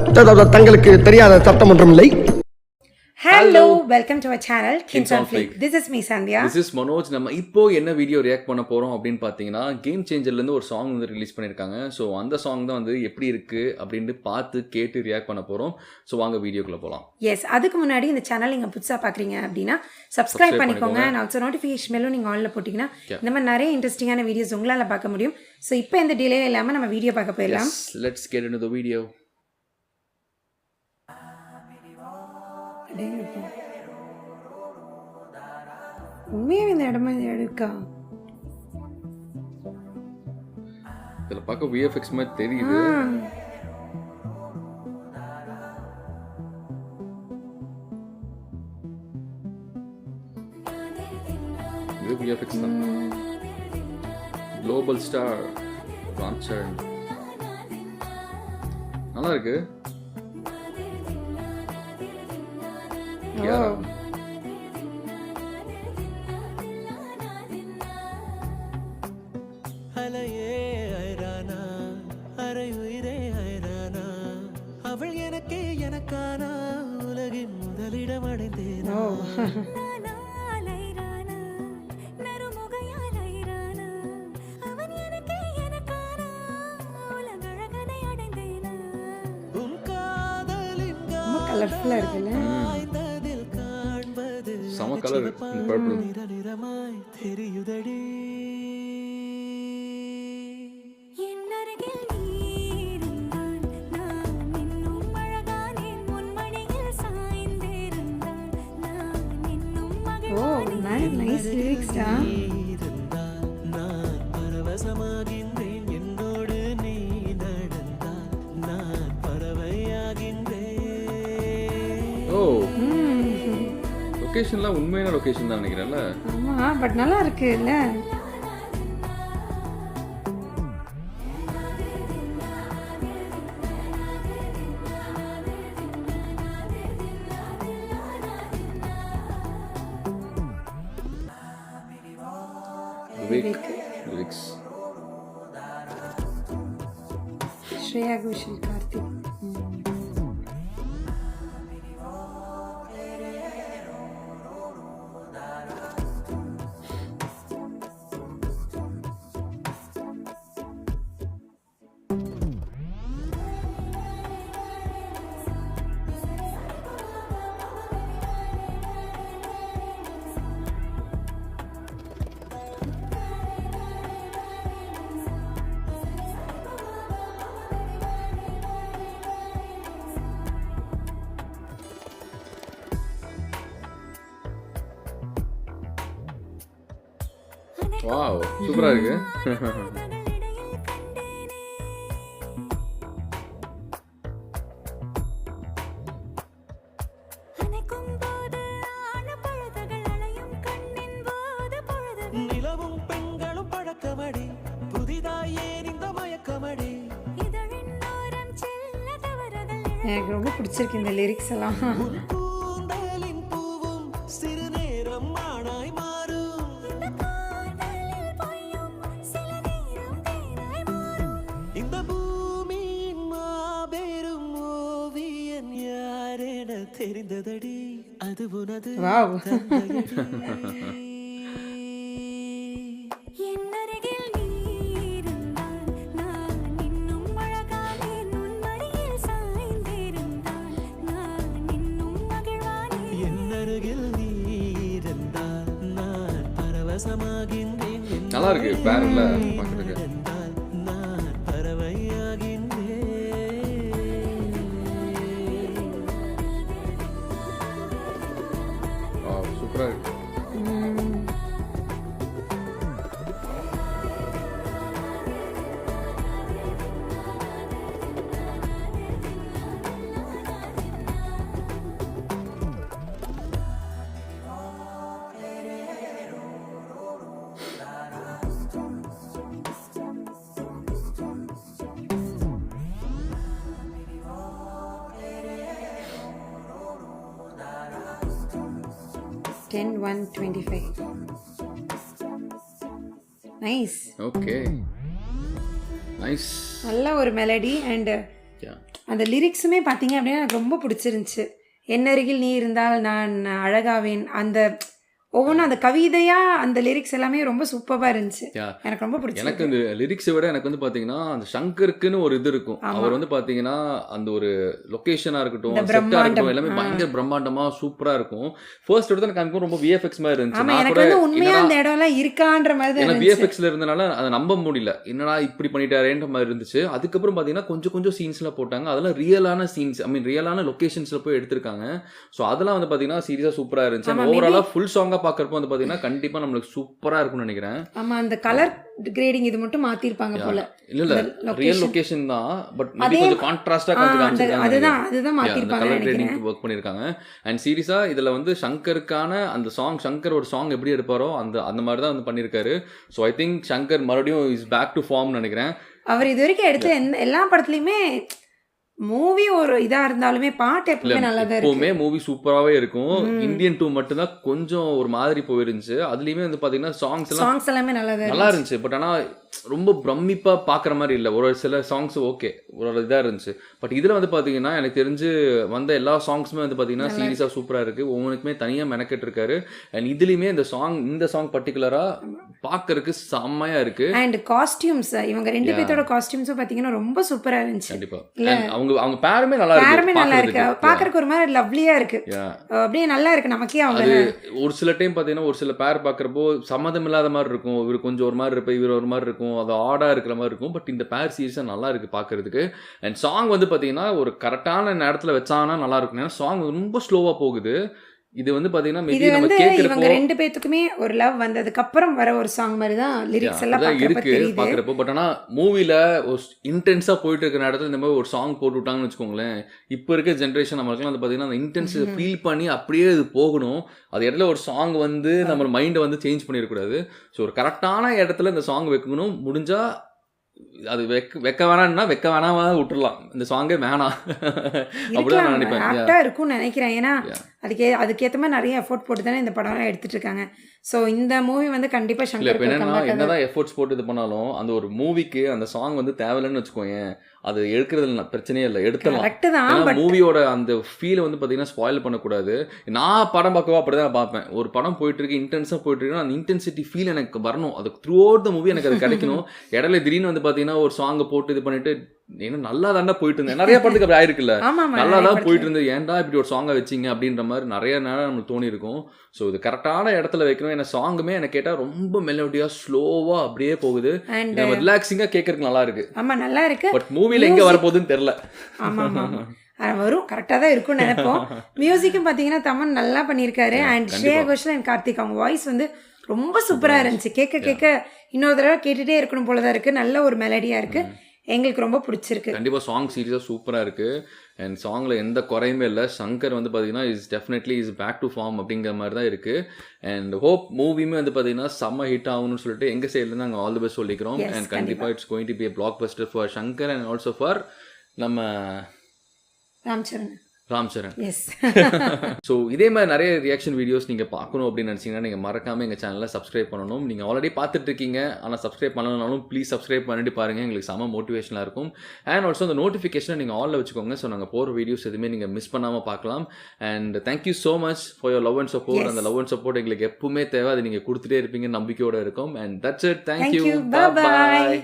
தங்களுக்கு தெரியாத சட்டம் ஒன்றும் இல்லை. Hello, welcome to our channel Kins on Flick. This is me Sandhya. This is Manoj. நம்ம இப்போ என்ன வீடியோ ரியாக்ட் பண்ண போறோம் அப்படின்னு பார்த்தீங்கன்னா கேம் சேஞ்சர்ல இருந்து ஒரு சாங் வந்து ரிலீஸ் பண்ணிருக்காங்க. ஸோ அந்த சாங் தான் வந்து எப்படி இருக்கு அப்படின்னு பார்த்து கேட்டு ரியாக்ட் பண்ண போறோம். ஸோ வாங்க வீடியோக்குள்ள போகலாம். எஸ், அதுக்கு முன்னாடி இந்த சேனல் நீங்கள் புதுசாக பார்க்குறீங்க அப்படின்னா சப்ஸ்கிரைப் பண்ணிக்கோங்க. அண்ட் ஆல்சோ நோட்டிஃபிகேஷன் மேலும் நீங்கள் ஆனில் போட்டிங்கன்னா இந்த மாதிரி நிறைய இன்ட்ரெஸ்டிங்கான வீடியோஸ் உங்களால் பார்க்க முடியும். ஸோ இப்போ எந்த டிலே இல்லாமல் நம்ம வீடியோ பார்க்க போயிடலாம். Let's get into the video. உண்மையாக இந்த இடமா எடுக்கா இதில் பார்க்க விஎஃப்எக்ஸ் மாதிரி தெரியுது. இது விஎஃப்எக்ஸ் தான். குளோபல் ஸ்டார் கான்சர்ன் நல்லா இருக்கு. அவள் எனக்கே எனக்கான உலகின் முதலிடம் அடைந்தேனோ கலர்ஃபுல்லாக இருக்குல்ல. சம கலர் பர்பிள் நிறமாய் தெரியுதடி. நைஸ் லிரிக்ஸ்டா. நான் பரவசமாகின்றேன் என்னோடு நீ நடந்தால் நான் பறவையாகின்றேன். ஓ லொகேஷன்லாம் உண்மையான லொகேஷன் தான் நினைக்கிறேன்ல. ஆமா, பட் நல்லா இருக்கு இல்ல. லிரிக்ஸ் ஸ்ரேயா கோஷல், கார்த்திக். வாவ், சூப்பரா இருக்கு. நிலவும் பெண்களும் பழக்கமடி புதிதாய் ஏன் இந்த மயக்கமடி. எனக்கு ரொம்ப பிடிச்சிருக்கு இந்த லிரிக்ஸ் எல்லாம். கூந்தலின் பூவும் சிறு நேரம் ஆனாய் மாறும். இந்த பூமியின் மாபெரும் ஓவியன் யாரென தெரிந்ததடி, அது உனது வாவ். நல்லா இருக்கு பேரல்ல பார்க்கிறதுக்கு. நான் பறவையாகின்றேன். வாவ், சூப்பரா இருக்கு. Ten 125. Nice. Okay. Nice. நல்ல ஒரு மெலடி அண்ட் அந்த லிரிக்ஸுமே பார்த்தீங்க அப்படின்னா எனக்கு ரொம்ப பிடிச்சிருந்துச்சு. என்னருகில் நீ இருந்தால் நான் அழகாவேன், அந்த ஒவ்வொன்றும் அந்த கவிதையா அந்த லிரிக்ஸ் எல்லாமே ரொம்ப சூப்பராக இருந்துச்சு. எனக்கு ரொம்ப பிடிச்சி. எனக்கு இந்த லிரிக்ஸை விட எனக்கு வந்து பார்த்தீங்கன்னா அந்த சங்கருக்குன்னு ஒரு இது இருக்கும். அவர் வந்து பார்த்தீங்கன்னா அந்த ஒரு லொக்கேஷனாக இருக்கட்டும், செட்டாக இருக்கட்டும், எல்லாமே பயங்கர பிரம்மாண்டமாக சூப்பராக இருக்கும். ஃபர்ஸ்ட் எடுத்து எனக்கு அங்கே ரொம்ப விஎஃப்எக்ஸ் மாதிரி இருந்துச்சு. எனக்கு வந்து உண்மையாக அந்த இடம்லாம் இருக்கான்ற மாதிரி ஏன்னா விஎஃப்எக்ஸில் இருந்தனால அதை நம்ப முடியல, என்னடா இப்படி பண்ணிட்டாரேன்ற மாதிரி இருந்துச்சு. அதுக்கப்புறம் பார்த்தீங்கன்னா கொஞ்சம் கொஞ்சம் சீன்ஸ்லாம் போட்டாங்க, அதெல்லாம் ரியலான சீன்ஸ், ஐ மீன் ரியலான லொக்கேஷன்ஸில் போய் எடுத்திருக்காங்க. ஸோ அதெல்லாம் வந்து பார்த்தீங்கன்னா சீரியஸாக சூப்பராக இருந்துச்சு. ஓவராலாக ஃபுல் சாங்காக பார்க்குறப்போ வந்து பார்த்தீங்கன்னா கண்டிப்பாக நம்மளுக்கு சூப்பராக இருக்கும்னு நினைக்கிறேன். ஆமாம், அந்த கலர் கிரேடிங் இது மட்டும் மாற்றிருப்பாங்க போல. இல்லை ரியல் லொகேஷன் தான், பட் மேபி கொஞ்சம் கான்ட்ராஸ்டாக காமிச்சிருக்காங்க. அதுதான் மாற்றிருப்பாங்க, கலர் கிரேடிங் ஒர்க் பண்ணியிருக்காங்க. அண்ட் சீரியஸாக இதில் வந்து சங்கருக்கான அந்த சாங், சங்கர் ஒரு சாங் எப்படி எடுப்பாரோ அந்த மாதிரி தான் வந்து பண்ணியிருக்காரு. ஸோ ஐ திங்க் சங்கர் மறுபடியும் இஸ் பேக் டு ஃபார்ம் நினைக்கிறேன். அவர் இது வரைக்கும் எடுத்த எல்லா படத்துலையுமே மூவி ஒரு இதா இருந்தாலுமே பாட்டு எப்பவுமே நல்லா தான் இருக்கு. எப்பவுமே மூவி சூப்பராகவே இருக்கும். இந்தியன் 2 மட்டும்தான் கொஞ்சம் ஒரு மாதிரி போயிருந்துச்சு. அதுலயுமே வந்து பாத்தீங்கன்னா சாங்ஸ் எல்லாமே நல்லா இருந்துச்சு. பட் ஆனா ரொம்ப பிரமிப்பா பாக்குற மாதிரி இல்லை. ஒரு சில சாங்ஸ் ஓகே ஒரு இதா இருந்துச்சு. பட் இதுல வந்து பாத்தீங்கன்னா எனக்கு தெரிஞ்சு வந்த எல்லா சாங்ஸுமே வந்து பாத்தீங்கன்னா சீரியஸா சூப்பரா இருக்கு. ஒவ்வொன்றுக்குமே தனியா மெனக்கெட்டு இருக்காரு. அண்ட் இதுலயுமே இந்த சாங் பர்டிகுலரா பாக்குறதுக்கு செம்மையா இருக்கு. அண்ட் காஸ்டியூம்ஸ், இவங்க ரெண்டு பேரோட காஸ்டியூம்ஸும் பாத்தீங்கன்னா ரொம்ப சூப்பரா இருந்துச்சு. கண்டிப்பா அவங்க பேருமே நல்லா இருக்கு, பாக்குறதுக்கு ஒரு மாதிரி லவ்லியா இருக்கு, அப்படியே நல்லா இருக்கு நமக்கே. அவங்க ஒரு சில டைம் பாத்தீங்கன்னா ஒரு சில பேர் பாக்குறப்போ சம்மதம் இல்லாத மாதிரி இருக்கும். இவர் கொஞ்சம் ஒரு மாதிரி இருப்ப, இவர் ஒரு மாதிரி இருக்கும், அது ஆடா இருக்கிற மாதிரி இருக்கும். பட் இந்த பேர் சீரியஸா நல்லா இருக்கு பாக்குறதுக்கு. அண்ட் சாங் வந்து பாத்தீங்கன்னா ஒரு கரெக்டான நேரத்துல வச்சாங்கன்னா நல்லா இருக்கும். ஏன்னா சாங் ரொம்ப ஸ்லோவா போகுது. இது வந்து பாத்தீங்கன்னா மேபி நம்ம கேக்குறப்போ இவங்க ரெண்டு பேத்துக்குமே ஒரு லவ் வந்ததுக்கு அப்புறம் வர ஒரு சாங் மாதிரி தான் லிரிக்ஸ் எல்லாம் பாக்குறப்போ. பட் ஆனா மூவில ஒரு இன்டென்ஸா போயிட்டு இருக்கிற இடத்துல இந்த மாதிரி ஒரு சாங் போட்டு விட்டாங்கன்னு வச்சுக்கோங்களேன், இப்போ இருக்க ஜென்ரேஷன் நம்மளுக்குலாம் வந்து பாத்தீங்கன்னா அந்த இன்டென்ஸ் ஃபீல் பண்ணி அப்படியே இது போகணும். அது இடத்துல ஒரு சாங் வந்து நம்ம மைண்டை வந்து சேஞ்ச் பண்ணிடக்கூடாது. ஸோ ஒரு கரெக்டான இடத்துல இந்த சாங் வைக்கணும். முடிஞ்சா அது வைக்க வேணாம்னா வைக்க வேணாமா விட்டுடலாம், இந்த சாங்கே வேணாம் அப்படிதான் நான் நினைப்பேன். ஆப்டா இருக்கும்னு நினைக்கிறேன். ஏன்னா அதுக்கேற்ற மாதிரி நிறைய எஃபோர்ட் போட்டு தானே இந்த படம்லாம் எடுத்துட்டு இருக்காங்க. ஸோ இந்த மூவி வந்து கண்டிப்பா சங்கர் என்னதான் எஃபோர்ட்ஸ் போட்டு இது பண்ணாலும் அந்த ஒரு மூவிக்கு அந்த சாங் வந்து தேவையில்லைன்னு வச்சுக்கோங்க, அது எடுக்கிறதுல பிரச்சனையே இல்லை, எடுத்துடலாம். மூவியோட அந்த ஃபீலை வந்து பார்த்தீங்கன்னா ஸ்பாயில் பண்ணக்கூடாது. நான் படம் பார்க்கவோ அப்படிதான் பார்ப்பேன். ஒரு படம் போயிட்டு இருக்கு, இன்டென்ஸாக போயிட்டு இருக்கு, அந்த இன்டென்சிட்டி ஃபீல் எனக்கு வரணும், அது த்ரூ அவுட் த மூவி எனக்கு அது கிடைக்கணும். இடையில திடீர்னு வந்து பார்த்தீங்கன்னா ஒரு சாங்கை போட்டு இது பண்ணிட்டு ஏன்னா நல்லா தாண்டா போயிட்டு இருந்தேன். நிறைய படத்துக்கு அப்படி ஆயிருக்குல்ல, நல்லா தான் போயிட்டு இருந்தது, ஏன்டா இப்படி ஒரு சாங்கை வச்சிங்க அப்படின்ற மாதிரி நிறைய நேரம் நம்மளுக்கு தோணி இருக்கும். ஸோ இது கரெக்டான இடத்துல வைக்கணும். ஏன்னா சாங்குமே எனக்கு கேட்டால் ரொம்ப மெலோடியா ஸ்லோவா அப்படியே போகுது, நம்ம ரிலாக்ஸிங்கா கேட்கறதுக்கு நல்லா இருக்கு. ஆமா நல்லா இருக்கு. பட் மூவில எங்க வரப்போகுதுன்னு தெரியல. வரும் கரெக்டாக தான் இருக்கும்னு நினைப்போம். மியூசிக்கும் பார்த்தீங்கன்னா தமன் நல்லா பண்ணியிருக்காரு. அண்ட் ஸ்ரேயா கோஷல் அண்ட் கார்த்திக் அவங்க வாய்ஸ் வந்து ரொம்ப சூப்பராக இருந்துச்சு. கேட்க இன்னொரு தடவை கேட்டுகிட்டே இருக்கணும் போல தான் இருக்குது. நல்ல ஒரு மெலடியாக இருக்குது, எங்களுக்கு ரொம்ப பிடிச்சிருக்கு. கண்டிப்பாக சாங் சீரியஸாக சூப்பராக இருக்குது. அண்ட் சாங்கில் எந்த குறையுமே இல்லை. சங்கர் வந்து பார்த்தீங்கன்னா definitely is back to form அப்படிங்கிற மாதிரி தான் இருக்குது. அண்ட் ஹோப் மூவியுமே வந்து பார்த்தீங்கன்னா செம்ம ஹிட் ஆகணும்னு சொல்லிட்டு எங்கள் சைட்லேருந்து நாங்கள் ஆல் தி பெஸ்ட் சொல்லிக்கிறோம். அண்ட் கண்டிப்பாக it's going to be a blockbuster for Shankar and also for நம்ம ராம்சரண். எஸ். ஸோ இதே மாதிரி நிறைய ரியாக்ஷன் வீடியோஸ் நீங்கள் பார்க்கணும் அப்படின்னு நினச்சிங்கன்னா நீங்கள் மறக்காமல் எங்கள் சேனலில் சப்ஸ்கிரைப் பண்ணணும். நீங்கள் ஆல்ரெடி பார்த்துட்டு இருக்கீங்க, ஆனால் சப்ஸ்கிரைப் பண்ணலனாலும் ப்ளீஸ் சப்ஸ்கிரைப் பண்ணிட்டு பாருங்கள், எங்களுக்கு செம்ம மோட்டிவேஷனாக இருக்கும். அண்ட் ஆல்சோ அந்த நோட்டிஃபிகேஷனை நீங்கள் ஆலில் வச்சுக்கோங்க. ஸோ நாங்கள் போகிற வீடியோஸ் எதுவுமே நீங்கள் மிஸ் பண்ணாமல் பார்க்கலாம். And thank you so much for your love and support. அந்த லவ் அண்ட் சப்போர்ட் எங்களுக்கு எப்பவுமே தேவை, அது நீங்கள் கொடுத்துட்டே இருப்பீங்க நம்பிக்கையோடு இருக்கும். And that's it. Thank you. Bye.